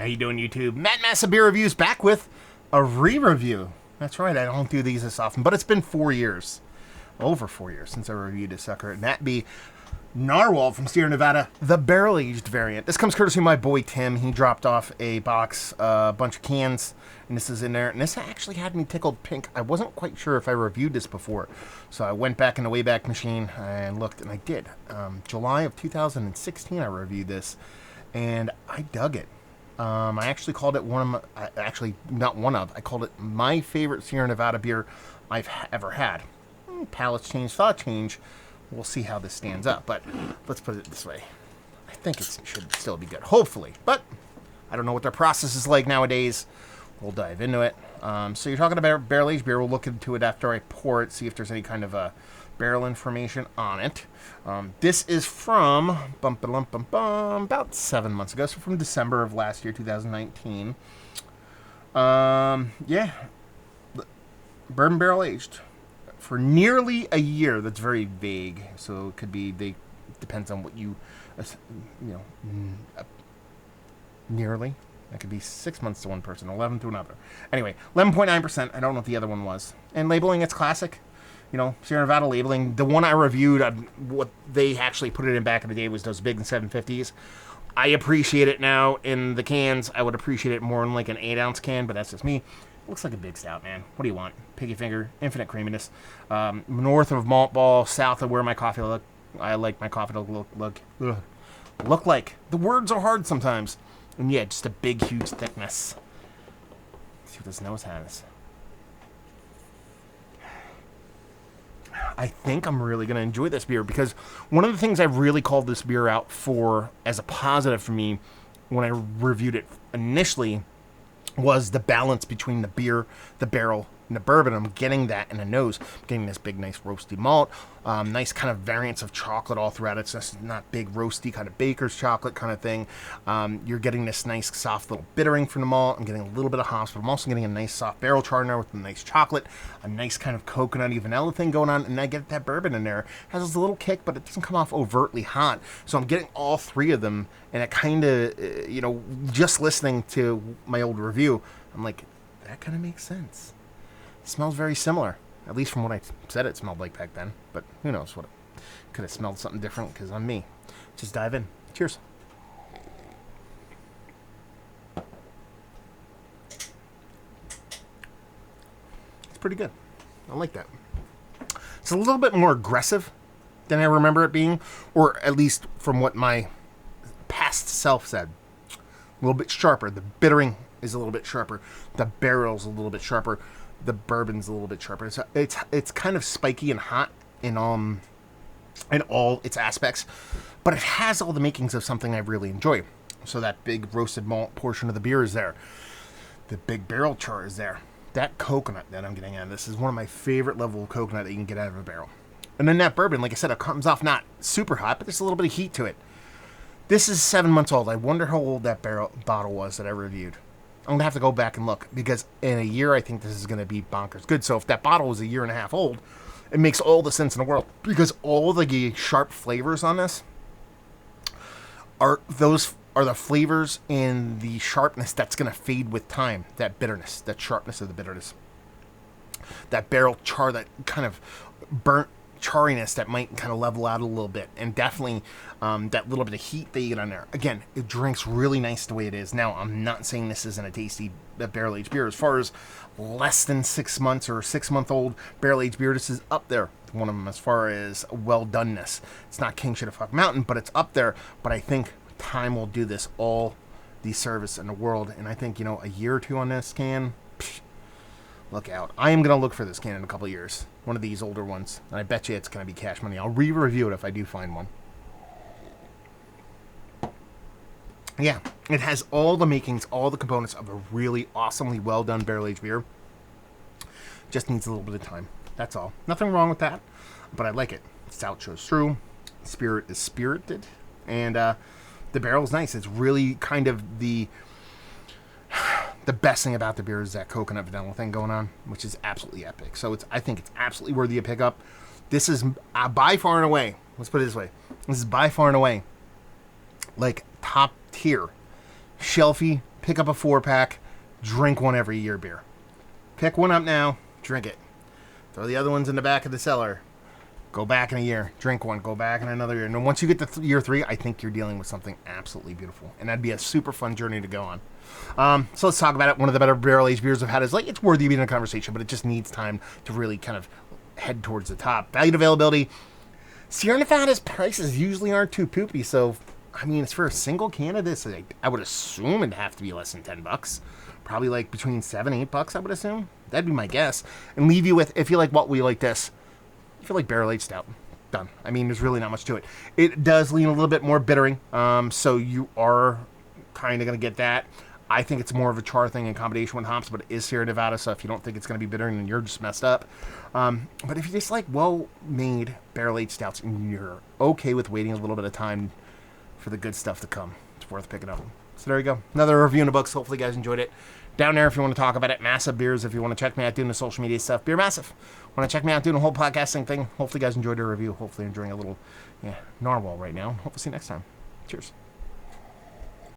How you doing, YouTube? Matt Massa Beer Reviews back with a re-review. That's right, I don't do these this often, but it's been 4 years. Over 4 years since I reviewed this sucker. And that be Narwhal from Sierra Nevada, the barrel-aged variant. This comes courtesy of my boy Tim. He dropped off a box, a bunch of cans, and this is in there. And this actually had me tickled pink. I wasn't quite sure if I reviewed this before. So I went back in the Wayback Machine and looked, and I did. July of 2016 I reviewed this, and I dug it. I actually called it I called it my favorite Sierra Nevada beer I've ever had. Palates change, thought change. We'll see how this stands up, but let's put it this way. I think it should still be good, hopefully. But I don't know what their process is like nowadays. We'll dive into it. So you're talking about barrel-aged beer. We'll look into it after I pour it, see if there's any kind of barrel information on it. This is from about 7 months ago, so from December of last year, 2019. Yeah, bourbon barrel-aged. For nearly a year. That's very vague, so it could be, depends on what nearly. That could be 6 months to one person, 11 to another. Anyway, 11.9%. I don't know what the other one was. And labeling, it's classic. You know, Sierra Nevada labeling. The one I reviewed, what they actually put it in back in the day was those big 750s. I appreciate it now in the cans. I would appreciate it more in like an 8-ounce can, but that's just me. Looks like a big stout, man. What do you want? Piggy finger, infinite creaminess. North of Malt Ball, south of where my coffee look. I like my coffee to look like. The words are hard sometimes. And yeah, just a big, huge thickness. Let's see what this nose has. I think I'm really going to enjoy this beer because one of the things I really called this beer out for as a positive for me when I reviewed it initially was the balance between the beer, the barrel, and the bourbon. I'm getting that in the nose. I'm getting this big, nice roasty malt. Nice kind of variants of chocolate all throughout. It's just not big roasty kind of baker's chocolate kind of thing. You're getting this nice soft little bittering from the malt. I'm getting a little bit of hops, but I'm also getting a nice soft barrel char in there with a nice chocolate, a nice kind of coconutty vanilla thing going on, and I get that bourbon in there. It has a little kick, but it doesn't come off overtly hot. So I'm getting all three of them, and it kind of, just listening to my old review, I'm like, that kind of makes sense. It smells very similar, at least from what I said it smelled like back then. But who knows what it could have smelled something different because I'm me. Just dive in. Cheers. It's pretty good. I like that. It's a little bit more aggressive than I remember it being, or at least from what my past self said. A little bit sharper. The bittering is a little bit sharper. The barrel's a little bit sharper. The bourbon's a little bit sharper. It's kind of spiky and hot in all its aspects, but it has all the makings of something I really enjoy. So that big roasted malt portion of the beer is there. The big barrel char is there. That coconut that I'm getting out of this is one of my favorite level of coconut that you can get out of a barrel. And then that bourbon, like I said, it comes off not super hot, but there's a little bit of heat to it. This is 7 months old. I wonder how old that bottle was that I reviewed. I'm going to have to go back and look because in a year, I think this is going to be bonkers good. So if that bottle was a year and a half old, it makes all the sense in the world because all the sharp flavors on this are the flavors and the sharpness that's going to fade with time. That bitterness, that sharpness of the bitterness, that barrel char, that kind of burnt chariness that might kind of level out a little bit, and definitely that little bit of heat that you get on there. Again, it drinks really nice the way it is. Now, I'm not saying this isn't a tasty barrel-aged beer. As far as less than 6 months or 6-month-old barrel-aged beer, this is up there. One of them as far as well-doneness. It's not king shit of fuck mountain, but it's up there. But I think time will do this all the service in the world. And I think, a year or two on this can, look out. I am going to look for this can in a couple of years. One of these older ones. And I bet you it's going to be cash money. I'll re-review it if I do find one. Yeah, it has all the makings, all the components of a really awesomely well-done barrel-aged beer. Just needs a little bit of time. That's all. Nothing wrong with that, but I like it. Stout shows through. Spirit is spirited. And the barrel's nice. It's really kind of the best thing about the beer is that coconut vanilla thing going on, which is absolutely epic. So I think it's absolutely worthy of pickup. This is by far and away, let's put it this way, this is by far and away like top tier, shelfy, pick up a 4-pack, drink one every year beer. Pick one up now, drink it. Throw the other ones in the back of the cellar. Go back in a year, drink one, go back in another year. And then once you get to year 3, I think you're dealing with something absolutely beautiful. And that'd be a super fun journey to go on. So let's talk about it. One of the better barrel-aged beers I've had is it's worthy of being in a conversation, but it just needs time to really kind of head towards the top. Value availability. Sierra Nevada's prices usually aren't too poopy, so, I mean, it's for a single can of this. I would assume it'd have to be less than $10. Probably between $7, $8, I would assume. That'd be my guess. And leave you with, if you like what we like this, I feel like barrel-aged stout. Done. I mean, there's really not much to it. It does lean a little bit more bittering, so you are kind of going to get that. I think it's more of a char thing in combination with hops, but it is Sierra Nevada, so if you don't think it's going to be bittering, then you're just messed up. But if you just like well-made barrel-aged stouts and you're okay with waiting a little bit of time for the good stuff to come, it's worth picking up. So there you go. Another review in the books. Hopefully you guys enjoyed it. Down there if you want to talk about it. Massive Beers if you want to check me out doing the social media stuff. Beer Massive. Want to check me out doing the whole podcasting thing. Hopefully you guys enjoyed the review. Hopefully you're enjoying a little Narwhal right now. Hopefully see you next time. Cheers.